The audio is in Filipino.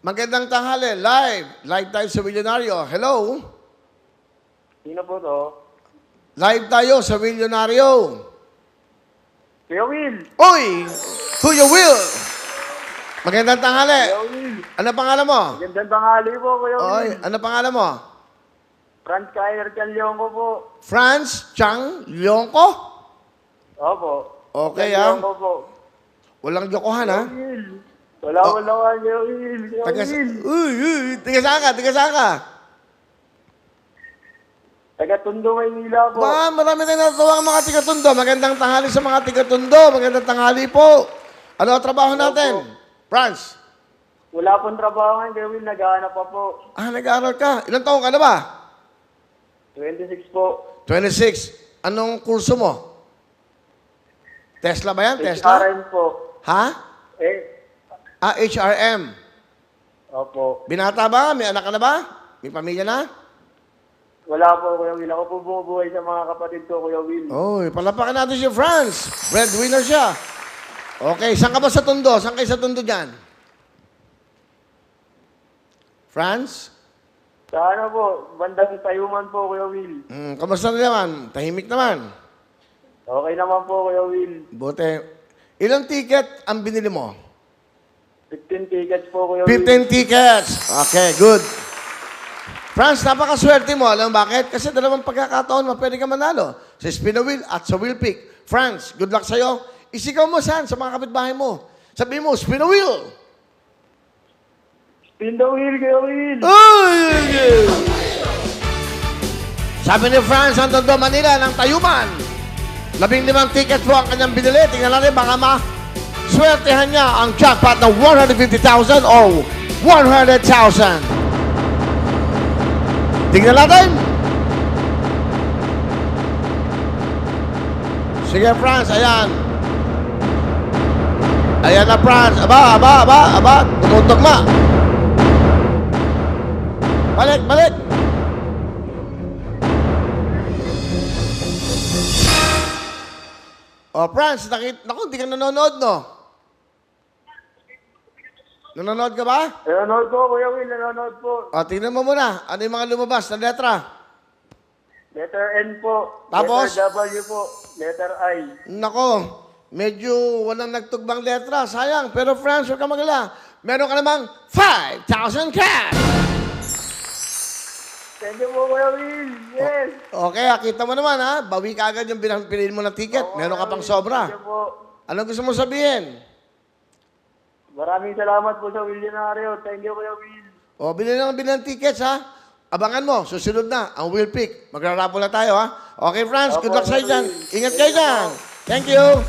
Magandang tanghali. Live. Live tayo sa Milyonaryo. Hello? Sino po to? Live tayo sa Milyonaryo. Kuya Will! Uy! Kuya Will! Magandang tanghali. Kuya Will! Ano pangalan mo? Magandang tanghali po, Kuya Oy, Will. ano pangalan mo? Franz Kyler Canliongo po. Franz Chang Lyongko? Opo. Okay, Canliongo po. Walang jokohan, ha? Kuya Will. Wala ka, Kuya Will. Kuya Will. Tiga saan ka? Tiga saan ka? Taga Tondo, Maynila po. Ba, marami tayong natutuwa ang mga tiga-tundo. Magandang tanghali sa mga tiga-tundo. Magandang tanghali po. Ano ang trabaho natin? Franz? Wala pong trabaho ngayon, Kuya Will. Naghahanap pa po. Nag-aaral ka. Ilang taong ka na ba? 26 po. 26. Anong kurso mo? Tesla ba yan? Tesla? HRM po. Ha? HRM. HRM. Opo. Binata ba? May anak ka na ba? May pamilya na? Wala po, Kuya Will. Ako po bumubuhay sa mga kapatid ko, Kuya Will. Oy, palapakan natin si Franz. Breadwinner siya. Okay, saan ka ba sa Tondo? Saan kayo sa Tondo dyan? Franz? Sa ano po, bandang Tayuman po, Kuya Will. Kamusta na naman? Tahimik naman. Okay naman po, Kuya Will. Buti. Ilang ticket ang binili mo? 15 tickets po, Kuya Will. 15 tickets. Okay, good. Franz, napakaswerte mo. Alam mo bakit? Kasi dalawang pagkakataon mo, pwede ka manalo. Sa spin a wheel at sa wheel pick. Franz, good luck sa'yo. Isigaw mo saan? Sa mga kapitbahay mo. Sabihin mo, spin a wheel. Spin the wheel, Kuya Will. Uy! Sabi ni Franz, ang Tondo, Manila, ng Tayuman. 15 tickets po ang kanyang binili. Tingnan natin, baka swertehan niya ang jackpot ng 150,000 o 100,000. Tingnan natin. Sige, Franz, ayan. Ayan na, Franz. Aba. Tumutugma. Balik. Oh, Franz, naku, hindi ka nanonood, no? Nanonood ka ba? Nanonood po, Kuya Will. Nanonood po. O, tingnan mo muna. Ano yung mga lumabas na letra? Letter N po. Tapos? Letter W po. Letter I. Nako, medyo walang nagtugbang letra. Sayang. Pero Franz, huwag ka magala. Meron ka namang 5,000 cash! Thank you po, Kuya Will. Yes. Okay, kita mo naman, ha? Bawi ka agad yung pinili mo ng ticket. Meron ka pang Thank sobra. you po. Anong gusto mo sabihin? Maraming salamat po sa Milyonaryo. Thank you, Kuya Will. O, bilhin ng tickets, ha? Abangan mo, susunod na, ang wheel pick. Magrarapo na tayo, ha? Okay, Franz, good luck sa'yo dyan. Ingat kayo dyan. Thank you.